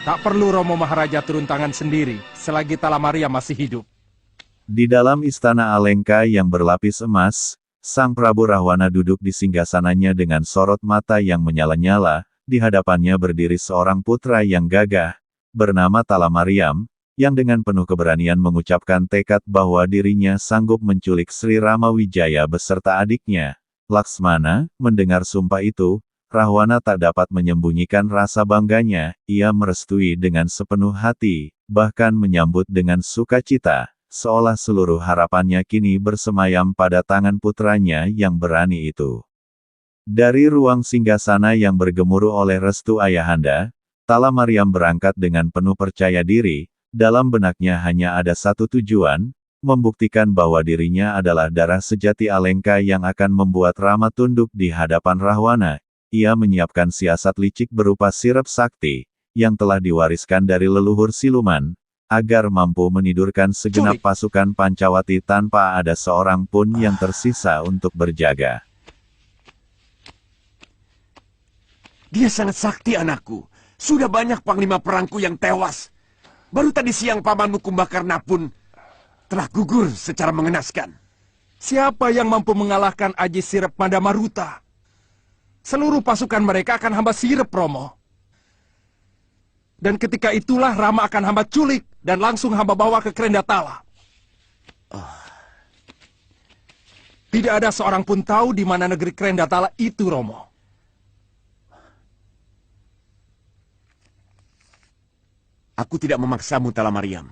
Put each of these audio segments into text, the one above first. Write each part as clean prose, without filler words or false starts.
Tak perlu Romo Maharaja turun tangan sendiri, selagi Talamaria masih hidup. Di dalam istana Alengka yang berlapis emas, Sang Prabu Rahwana duduk di singgasananya dengan sorot mata yang menyala-nyala, di hadapannya berdiri seorang putra yang gagah, bernama Talamariam, yang dengan penuh keberanian mengucapkan tekad bahwa dirinya sanggup menculik Sri Ramawijaya beserta adiknya. Laksmana, mendengar sumpah itu, Rahwana tak dapat menyembunyikan rasa bangganya, ia merestui dengan sepenuh hati, bahkan menyambut dengan sukacita, seolah seluruh harapannya kini bersemayam pada tangan putranya yang berani itu. Dari ruang singgasana yang bergemuruh oleh restu ayahanda, Talamariam berangkat dengan penuh percaya diri, dalam benaknya hanya ada satu tujuan, membuktikan bahwa dirinya adalah darah sejati Alengka yang akan membuat Rama tunduk di hadapan Rahwana. Ia menyiapkan siasat licik berupa sirep sakti, yang telah diwariskan dari leluhur siluman, agar mampu menidurkan segenap pasukan Pancawati tanpa ada seorang pun yang tersisa untuk berjaga. Dia sangat sakti anakku. Sudah banyak panglima perangku yang tewas. Baru tadi siang pamanmu Kumbakarna pun telah gugur secara mengenaskan. Siapa yang mampu mengalahkan Aji Sirep Mandamaruta? Seluruh pasukan mereka akan hamba sirep, Romo. Dan ketika itulah Rama akan hamba culik dan langsung hamba bawa ke Krendatala. Tidak ada seorang pun tahu di mana negeri Krendatala itu, Romo. Aku tidak memaksamu, Talamariam.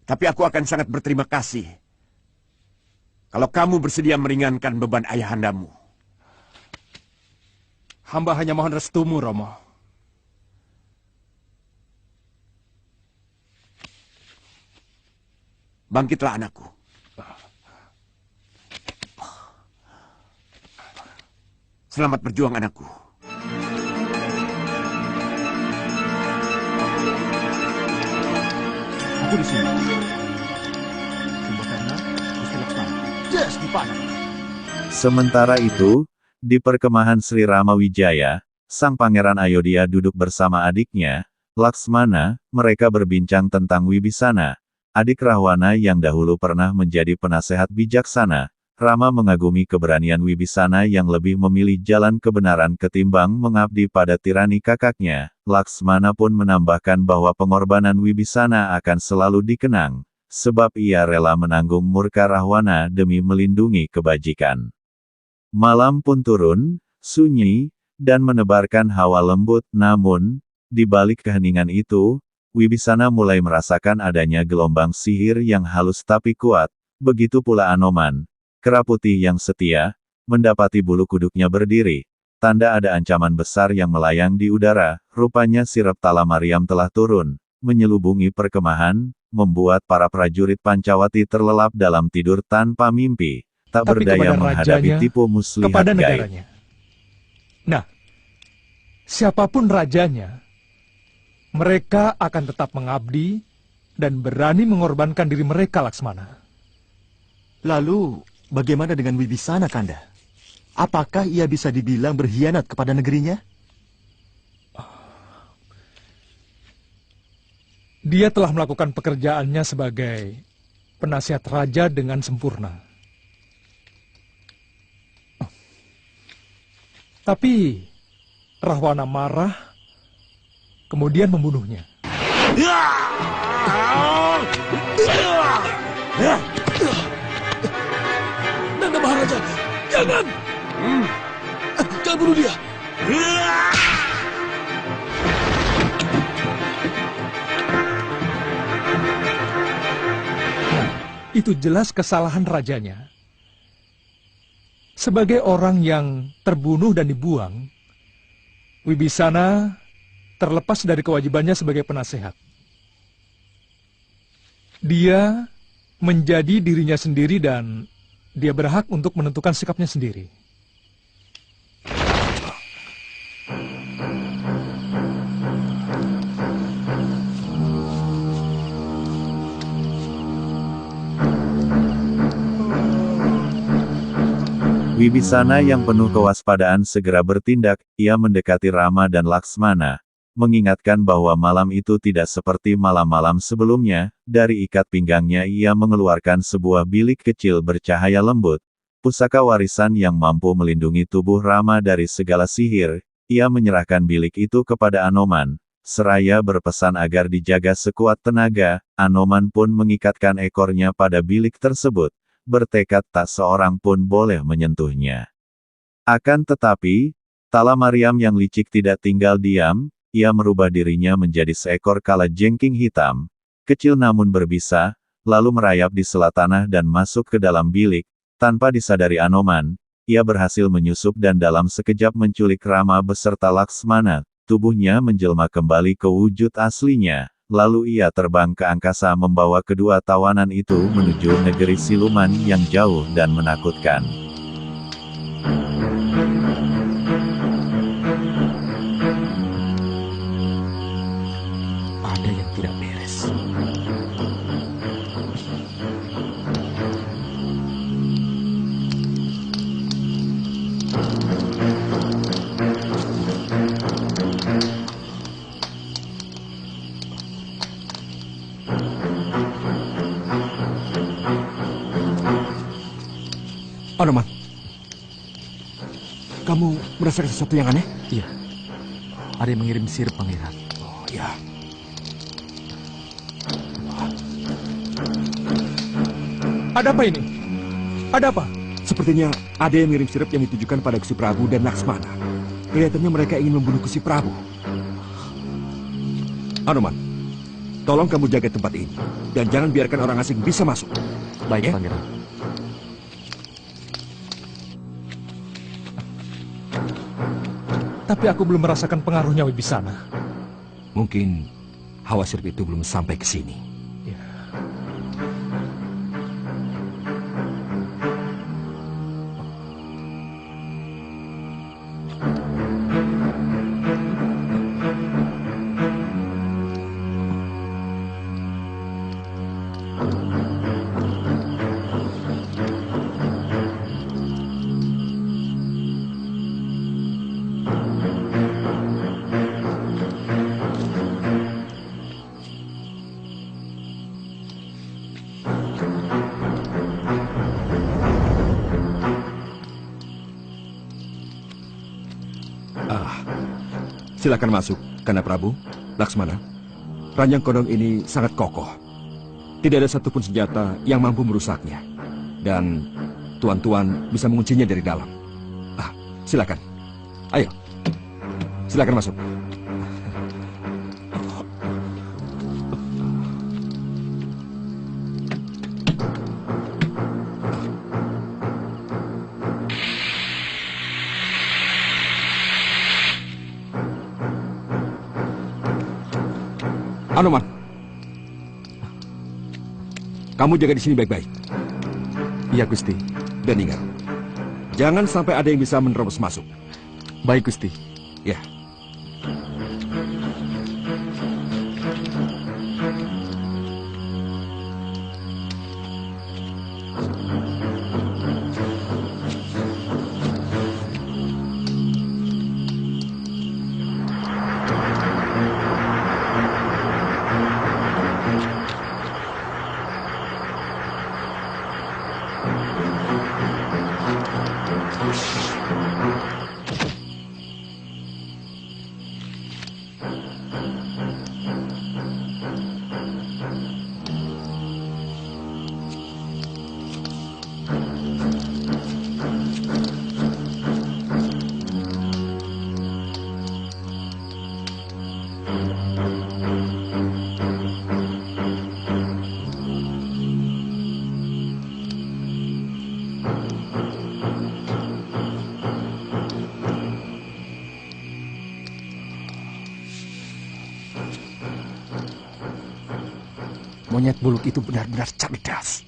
Tapi aku akan sangat berterima kasih kalau kamu bersedia meringankan beban ayahandamu. Hamba hanya mohon restumu, Romo. Bangkitlah anakku. Selamat berjuang anakku. Aku di sini. Kumbakarna, Gusti Laksmana. Yes, di mana? Sementara itu, di perkemahan Sri Ramawijaya, Sang Pangeran Ayodhya duduk bersama adiknya, Laksmana. Mereka berbincang tentang Wibisana, adik Rahwana yang dahulu pernah menjadi penasehat bijaksana. Rama mengagumi keberanian Wibisana yang lebih memilih jalan kebenaran ketimbang mengabdi pada tirani kakaknya. Laksmana pun menambahkan bahwa pengorbanan Wibisana akan selalu dikenang, sebab ia rela menanggung murka Rahwana demi melindungi kebajikan. Malam pun turun, sunyi, dan menebarkan hawa lembut, namun, di balik keheningan itu, Wibisana mulai merasakan adanya gelombang sihir yang halus tapi kuat, begitu pula Anoman, kera putih yang setia, mendapati bulu kuduknya berdiri, tanda ada ancaman besar yang melayang di udara. Rupanya sirep Talamariam telah turun, menyelubungi perkemahan, membuat para prajurit Pancawati terlelap dalam tidur tanpa mimpi, tak Tapi berdaya kepada menghadapi rajanya, tipu muslihat kepada gaib. negaranya. Nah, siapapun rajanya, mereka akan tetap mengabdi dan berani mengorbankan diri mereka, Laksmana. Lalu, bagaimana dengan Wibisana, Kanda? Apakah ia bisa dibilang berkhianat kepada negerinya? Dia telah melakukan pekerjaannya sebagai penasihat raja dengan sempurna. Tapi Rahwana marah, kemudian membunuhnya. Nanda Maharaja, jangan! Jangan bunuh dia! Itu jelas kesalahan rajanya. Sebagai orang yang terbunuh dan dibuang, Wibisana terlepas dari kewajibannya sebagai penasehat. Dia menjadi dirinya sendiri dan dia berhak untuk menentukan sikapnya sendiri. Wibisana yang penuh kewaspadaan segera bertindak, ia mendekati Rama dan Laksmana, mengingatkan bahwa malam itu tidak seperti malam-malam sebelumnya. Dari ikat pinggangnya ia mengeluarkan sebuah bilik kecil bercahaya lembut, pusaka warisan yang mampu melindungi tubuh Rama dari segala sihir. Ia menyerahkan bilik itu kepada Anoman, seraya berpesan agar dijaga sekuat tenaga. Anoman pun mengikatkan ekornya pada bilik tersebut, bertekad tak seorang pun boleh menyentuhnya. Akan tetapi, Tala Maryam yang licik tidak tinggal diam. Ia merubah dirinya menjadi seekor kalajengking hitam, kecil namun berbisa, lalu merayap di sela tanah dan masuk ke dalam bilik. Tanpa disadari Anoman, ia berhasil menyusup dan dalam sekejap menculik Rama beserta Laksmana. Tubuhnya menjelma kembali ke wujud aslinya, lalu ia terbang ke angkasa membawa kedua tawanan itu menuju negeri siluman yang jauh dan menakutkan. Ada yang tidak beres. Anoman, kamu merasakan sesuatu yang aneh? Iya. Ada yang mengirim sihir, Pangeran. Oh ya. Ada apa ini? Ada apa? Sepertinya ada yang mengirim sirip yang ditujukan pada Gusti Prabu dan Laksmana. Kelihatannya mereka ingin membunuh Gusti Prabu. Anoman, tolong kamu jaga tempat ini. Dan jangan biarkan orang asing bisa masuk. Baik, Ya? Pangeran. Tapi aku belum merasakan pengaruhnya Wibisana. Mungkin hawa sirip itu belum sampai ke sini. Ya. Silakan masuk, Kanda Prabu, Laksmana. Ranjang Kodong ini sangat kokoh. Tidak ada satupun senjata yang mampu merusaknya. Dan tuan-tuan bisa menguncinya dari dalam. Silakan. Ayo. Silakan masuk. Anoman, kamu jaga di sini baik-baik. Iya, Gusti. Dan ingat, jangan sampai ada yang bisa menerobos masuk. Baik, Gusti. Ya. Monyet buluk itu benar-benar cerdas.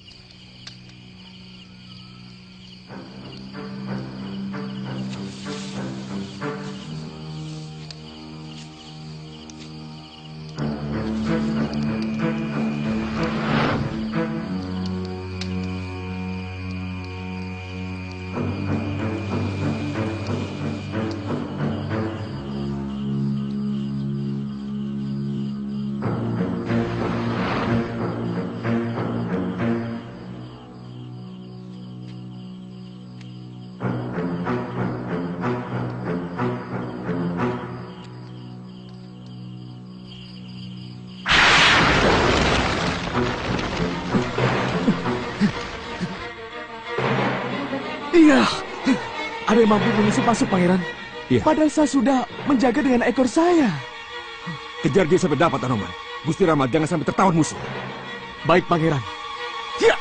Iya. Ada yang mampu menyusup masuk, Pangeran. Iya. Padahal saya sudah menjaga dengan ekor saya. Kejar dia sampai dapat, Anoman. Gusti Rama jangan sampai tertawan musuh. Baik, Pangeran. Ya.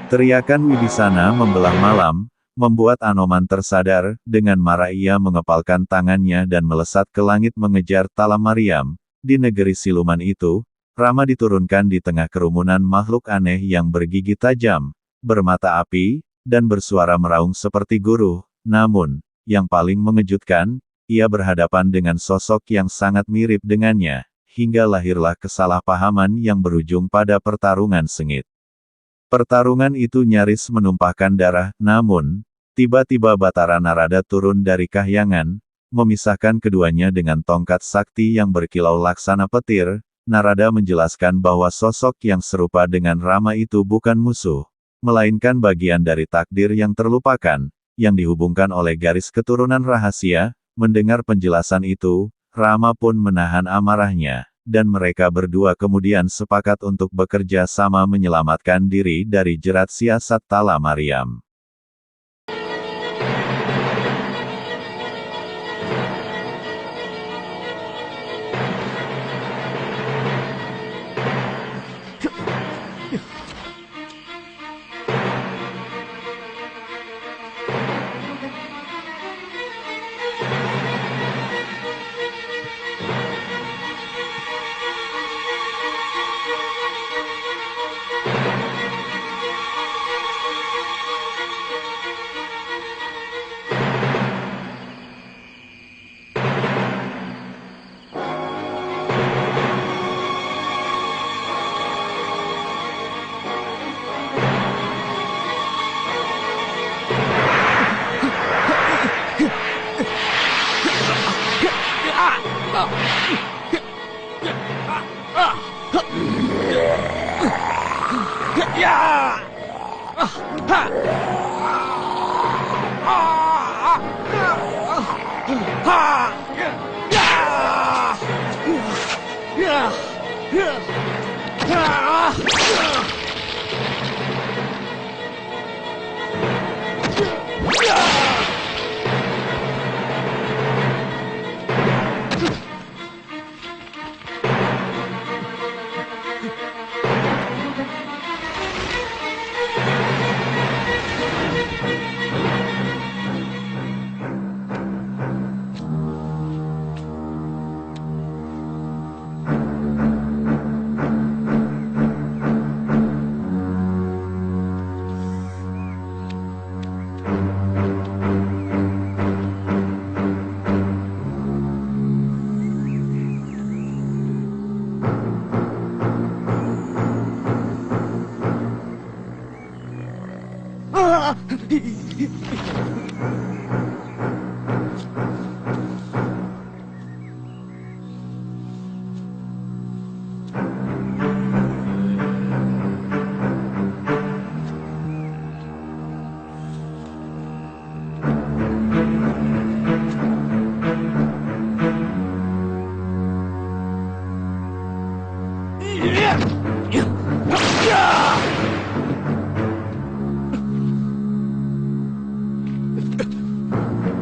Teriakan Wibisana membelah malam, membuat Anoman tersadar. Dengan marah ia mengepalkan tangannya dan melesat ke langit mengejar Tala Mariam. Di negeri siluman itu, Rama diturunkan di tengah kerumunan makhluk aneh yang bergigi tajam, bermata api, dan bersuara meraung seperti guru. Namun, yang paling mengejutkan, ia berhadapan dengan sosok yang sangat mirip dengannya, hingga lahirlah kesalahpahaman yang berujung pada pertarungan sengit. Pertarungan itu nyaris menumpahkan darah, namun, tiba-tiba Batara Narada turun dari kahyangan, memisahkan keduanya dengan tongkat sakti yang berkilau laksana petir. Narada menjelaskan bahwa sosok yang serupa dengan Rama itu bukan musuh, melainkan bagian dari takdir yang terlupakan, yang dihubungkan oleh garis keturunan rahasia. Mendengar penjelasan itu, Rama pun menahan amarahnya, dan mereka berdua kemudian sepakat untuk bekerja sama menyelamatkan diri dari jerat siasat Tala Mariam.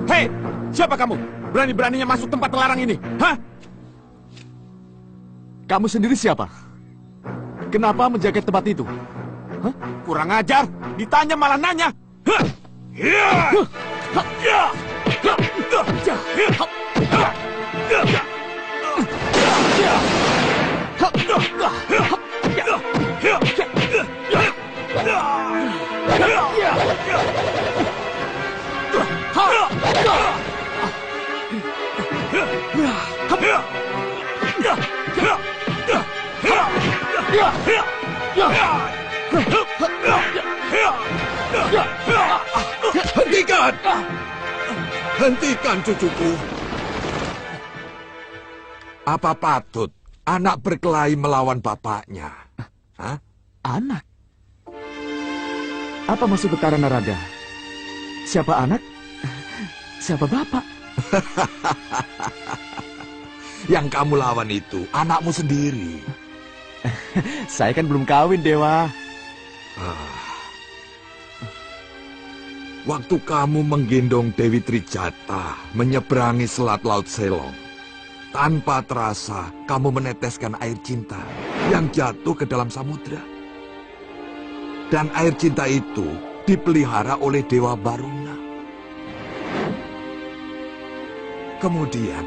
Hei, siapa kamu? Berani-beraninya masuk tempat terlarang ini? Hah? Kamu sendiri siapa? Kenapa menjaga tempat itu? Hah? Kurang ajar, ditanya malah nanya. Hah? Ya! Ya! Hentikan! Hentikan, cucuku. Apa patut anak berkelahi melawan bapaknya? Hah? Anak? Apa maksud Batara Narada? Siapa anak? Siapa bapak? Yang kamu lawan itu anakmu sendiri. Saya kan belum kawin, Dewa. Waktu kamu menggendong Dewi Trijata menyeberangi Selat Laut Selong, tanpa terasa kamu meneteskan air cinta yang jatuh ke dalam samudra. Dan air cinta itu dipelihara oleh Dewa Baruna. Kemudian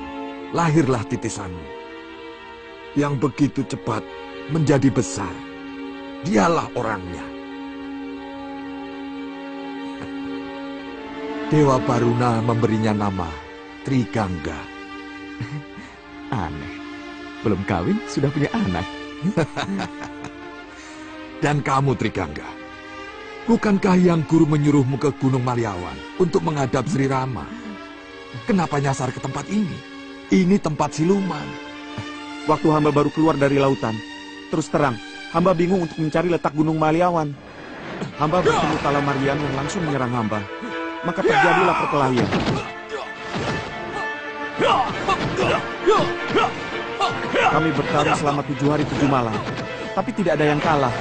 lahirlah titisanmu yang begitu cepat menjadi besar. Dialah orangnya. Dewa Baruna memberinya nama Trigangga. Aneh. Belum kawin, sudah punya anak. Dan kamu, Trigangga, bukankah yang guru menyuruhmu ke Gunung Maliawan untuk menghadap Sri Rama? Kenapa nyasar ke tempat ini? Ini tempat siluman. Waktu hamba baru keluar dari lautan, terus terang, hamba bingung untuk mencari letak Gunung Maliawan. Hamba bertemu Talamarian yang langsung menyerang hamba. Maka terjadilah perkelahian. Kami bertarung selama 7 hari 7 malam, tapi tidak ada yang kalah.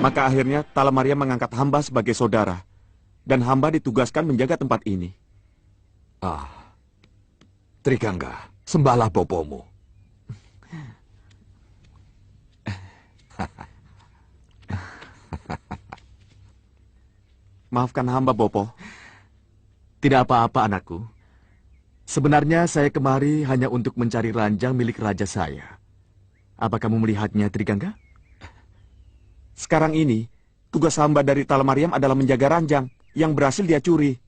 Maka akhirnya Talamaria mengangkat hamba sebagai saudara, dan hamba ditugaskan menjaga tempat ini. Trigangga, sembahlah bopomu. Maafkan hamba, Bopo. Tidak apa-apa, anakku. Sebenarnya saya kemari hanya untuk mencari ranjang milik raja saya. Apa kamu melihatnya, Trigangga? Sekarang ini, tugas hamba dari Talamariam adalah menjaga ranjang yang berhasil dia curi.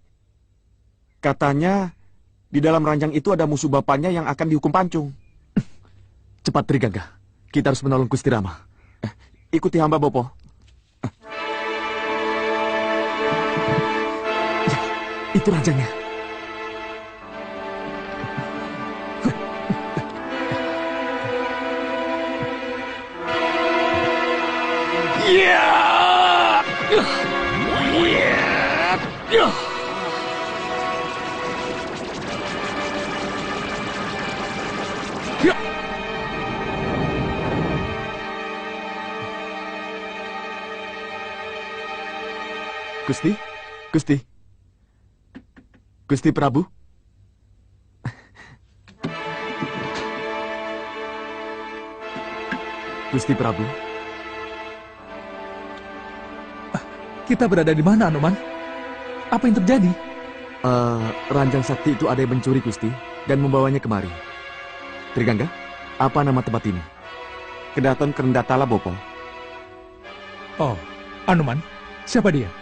Katanya, di dalam ranjang itu ada musuh bapaknya yang akan dihukum pancung. Cepat, Trigangga. Kita harus menolong Gusti Rama. Ikuti hamba, Bopo. Ya, itu ranjangnya. Gusti Prabu. Gusti Prabu. Kita berada di mana, Anoman? Apa yang terjadi? Ranjang sakti itu ada yang mencuri, Gusti, dan membawanya kemari. Trigangga, apa nama tempat ini? Kedaton Kerendatala, Bopo. Oh, Anoman, siapa dia?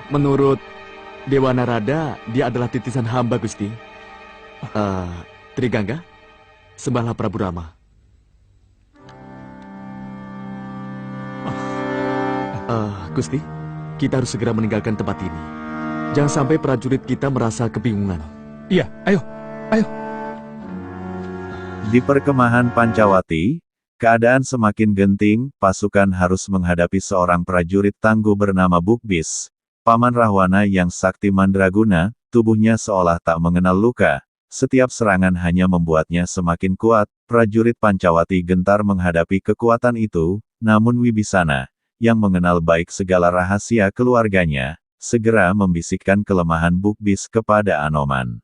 Menurut Dewa Narada, dia adalah titisan hamba, Gusti. Trigangga, sembahlah Prabu Rama. Gusti, kita harus segera meninggalkan tempat ini. Jangan sampai prajurit kita merasa kebingungan. Iya, ayo. Di perkemahan Pancawati, keadaan semakin genting, pasukan harus menghadapi seorang prajurit tangguh bernama Bukbis. Paman Rahwana yang sakti mandraguna, tubuhnya seolah tak mengenal luka. Setiap serangan hanya membuatnya semakin kuat. Prajurit Pancawati gentar menghadapi kekuatan itu, namun Wibisana, yang mengenal baik segala rahasia keluarganya, segera membisikkan kelemahan Bukbis kepada Anoman.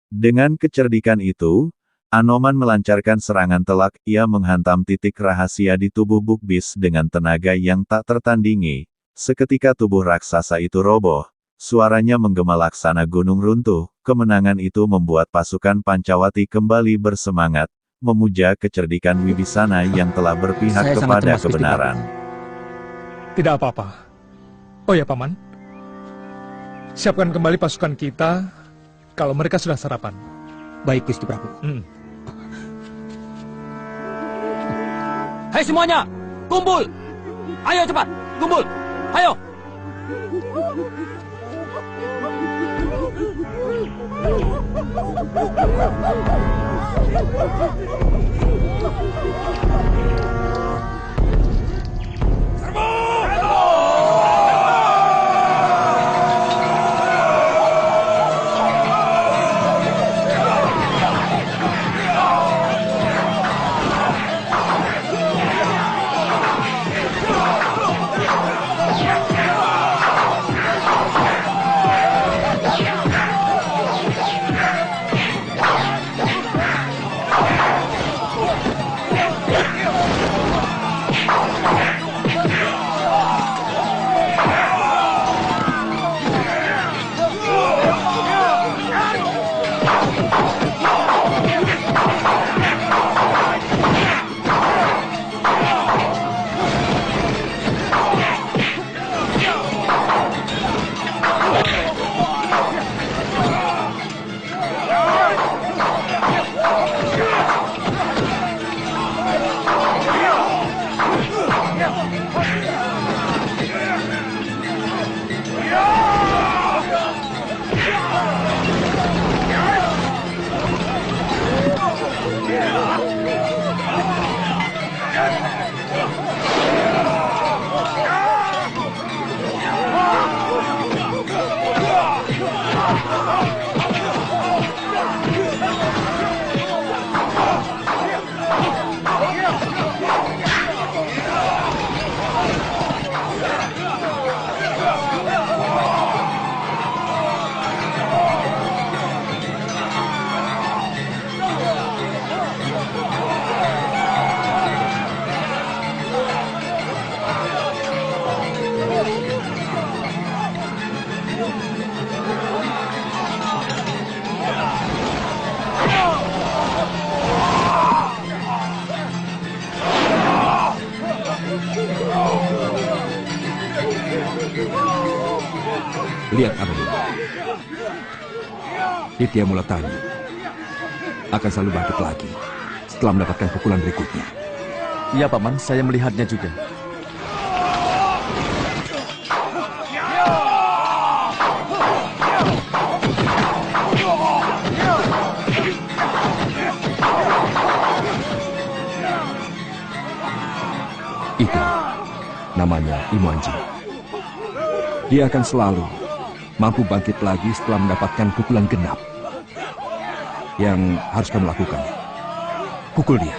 Dengan kecerdikan itu, Anoman melancarkan serangan telak. Ia menghantam titik rahasia di tubuh Bukbis dengan tenaga yang tak tertandingi. Seketika tubuh raksasa itu roboh, suaranya menggema laksana gunung runtuh. Kemenangan itu membuat pasukan Pancawati kembali bersemangat, memuja kecerdikan Wibisana yang telah berpihak kepada kebenaran. Tidak apa-apa. Oh ya, Paman. Siapkan kembali pasukan kita kalau mereka sudah sarapan. Baik, Gusti Prabu. Hai semuanya, kumpul! Ayo cepat, kumpul! Ayo! Lihat, Amelia. Ditya Mulatani akan selalu bangkit lagi setelah mendapatkan pukulan berikutnya. Iya, Paman, saya melihatnya juga. Itu namanya Imanji. Dia akan selalu mampu bangkit lagi setelah mendapatkan pukulan genap. Yang harus kamu lakukan, pukul dia.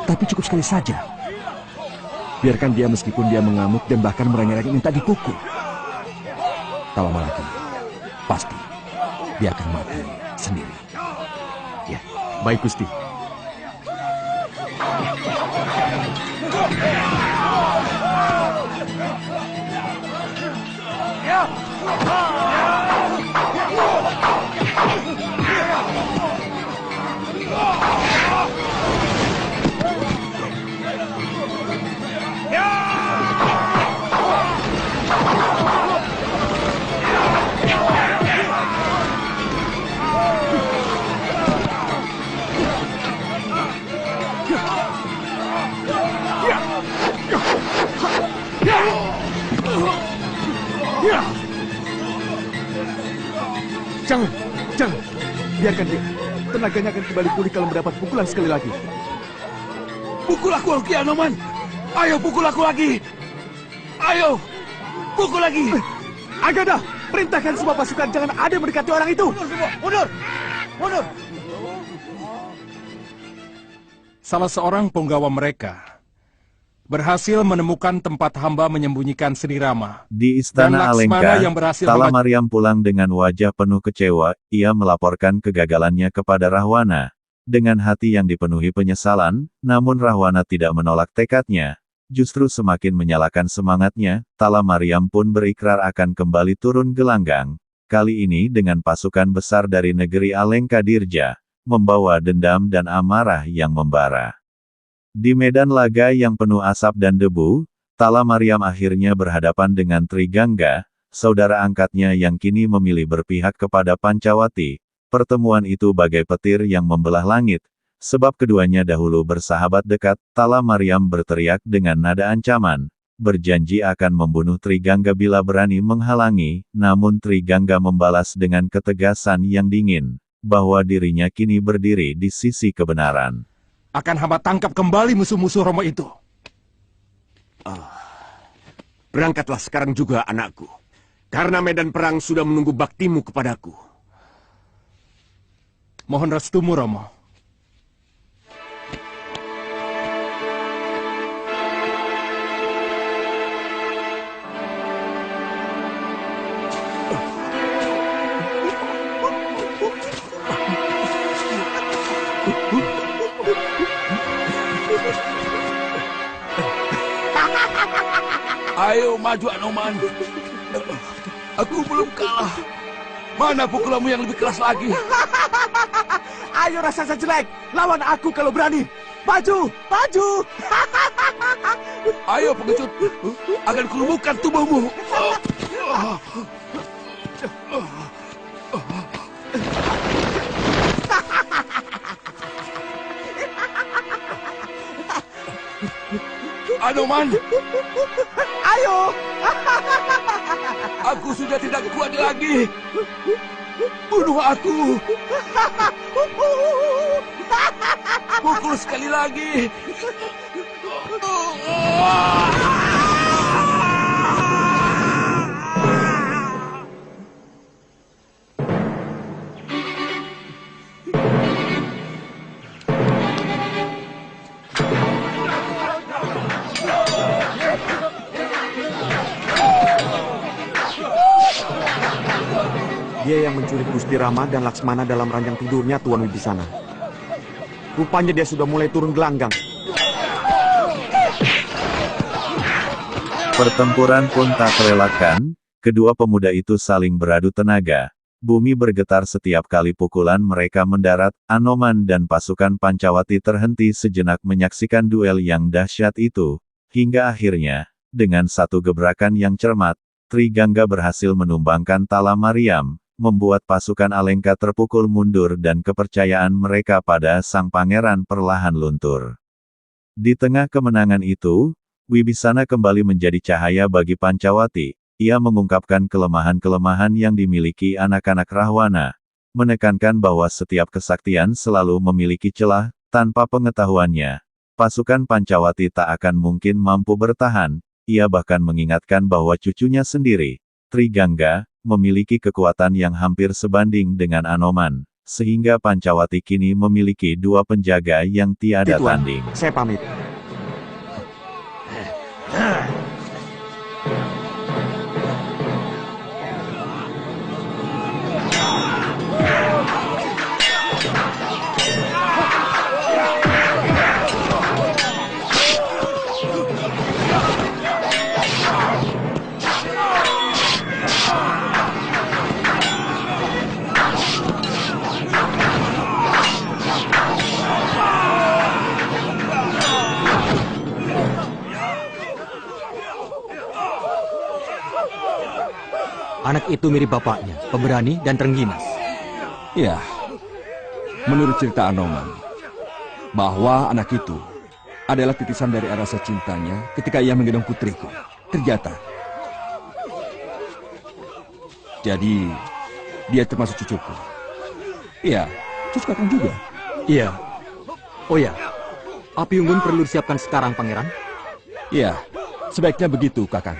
Tapi cukup sekali saja. Biarkan dia meskipun dia mengamuk dan bahkan merengek-rengek minta dipukul. Tak lama lagi, pasti dia akan mati sendiri. Ya, baik Gusti. Jangan. Biarkan dia. Tenaganya akan kembali pulih kalau mendapat pukulan sekali lagi. Pukul aku, Ki Anoman! Ayo, pukul aku lagi! Ayo, pukul lagi! Agada, perintahkan semua pasukan jangan ada yang mendekati orang itu. Mundur! Mundur! Salah seorang penggawa mereka berhasil menemukan tempat hamba menyembunyikan Sri Rama. Di Dan Istana Laksmana yang Alengka, berhasil Tala membaca- Maryam pulang dengan wajah penuh kecewa, ia melaporkan kegagalannya kepada Rahwana. Dengan hati yang dipenuhi penyesalan, namun Rahwana tidak menolak tekadnya. Justru semakin menyalakan semangatnya, Tala Maryam pun berikrar akan kembali turun gelanggang. Kali ini dengan pasukan besar dari negeri Alengka Dirja, membawa dendam dan amarah yang membara. Di medan laga yang penuh asap dan debu, Tala Maryam akhirnya berhadapan dengan Trigangga, saudara angkatnya yang kini memilih berpihak kepada Pancawati. Pertemuan itu bagai petir yang membelah langit, sebab keduanya dahulu bersahabat dekat. Tala Maryam berteriak dengan nada ancaman, berjanji akan membunuh Trigangga bila berani menghalangi, namun Trigangga membalas dengan ketegasan yang dingin, bahwa dirinya kini berdiri di sisi kebenaran. Akan hamba tangkap kembali musuh-musuh Romo itu. Berangkatlah sekarang juga, anakku. Karena medan perang sudah menunggu baktimu kepadaku. Mohon restumu, Romo. Ayo maju Anoman. Aku belum kalah. Mana pukulanmu yang lebih keras lagi? Ayo raksasa jelek, lawan aku kalau berani. Maju, maju. Ayo pengecut, akan kulumpuhkan tubuhmu. Anoman, Ayo. aku sudah tidak kuat lagi. Bunuh aku. Pukul sekali lagi. Dia yang menculik Gusti Rama dan Laksmana dalam ranjang tidurnya, Tuan Wibisana. Rupanya dia sudah mulai turun gelanggang. Pertempuran pun tak terelakkan, kedua pemuda itu saling beradu tenaga. Bumi bergetar setiap kali pukulan mereka mendarat. Anoman dan pasukan Pancawati terhenti sejenak menyaksikan duel yang dahsyat itu, hingga akhirnya, dengan satu gebrakan yang cermat, Trigangga berhasil menumbangkan Tala Mariam, membuat pasukan Alengka terpukul mundur dan kepercayaan mereka pada sang pangeran perlahan luntur. Di tengah kemenangan itu, Wibisana kembali menjadi cahaya bagi Pancawati. Ia mengungkapkan kelemahan-kelemahan yang dimiliki anak-anak Rahwana, menekankan bahwa setiap kesaktian selalu memiliki celah. Tanpa pengetahuannya, pasukan Pancawati tak akan mungkin mampu bertahan. Ia bahkan mengingatkan bahwa cucunya sendiri, Trigangga, memiliki kekuatan yang hampir sebanding dengan Anoman, sehingga Pancawati kini memiliki dua penjaga yang tiada Tuan, tanding. saya pamit. Anak itu mirip bapaknya, pemberani dan terengginas. Ya, menurut cerita Anoman, bahwa anak itu adalah titisan dari rasa cintanya ketika ia menggendong putriku, Trijata. Jadi, dia termasuk cucuku. Iya, cucu kakang juga. Iya. Oh ya, api unggun perlu disiapkan sekarang, Pangeran. Iya, sebaiknya begitu, kakang.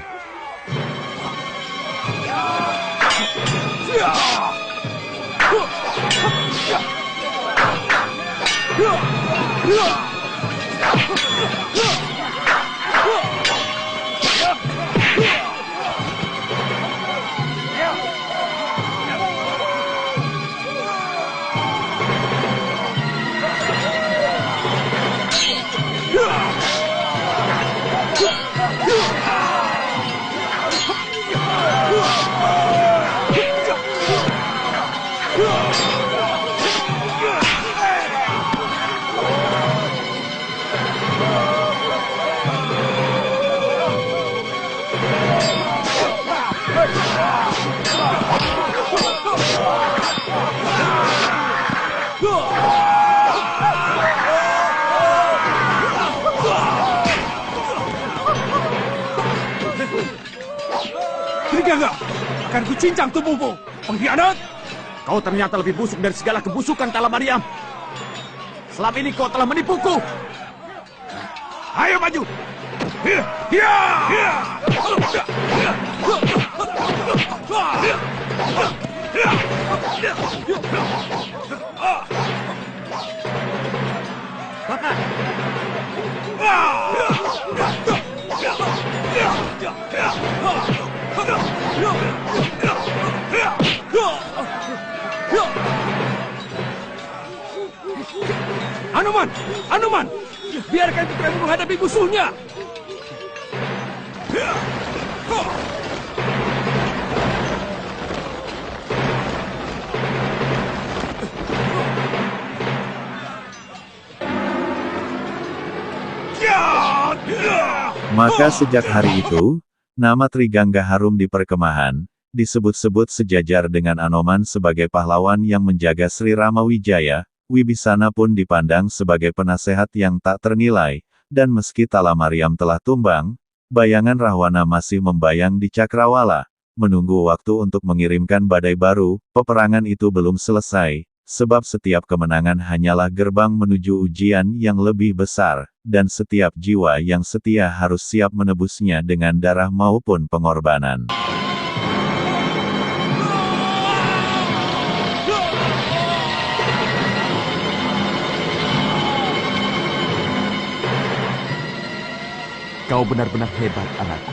Trigangga, akan kucincang tubuhmu, pengkhianat! Kau ternyata lebih busuk dari segala kebusukan Kala Mariam. Selama ini kau telah menipuku. Ayo maju! Anoman! Anoman! Biarkan putramu menghadapi musuhnya! Maka sejak hari itu, nama Trigangga harum di perkemahan, disebut-sebut sejajar dengan Anoman sebagai pahlawan yang menjaga Sri Rama Wijaya. Wibisana pun dipandang sebagai penasehat yang tak ternilai, dan meski Kala Mariam telah tumbang, bayangan Rahwana masih membayang di Cakrawala. Menunggu waktu untuk mengirimkan badai baru, peperangan itu belum selesai, sebab setiap kemenangan hanyalah gerbang menuju ujian yang lebih besar, dan setiap jiwa yang setia harus siap menebusnya dengan darah maupun pengorbanan. Kau benar-benar hebat, anakku.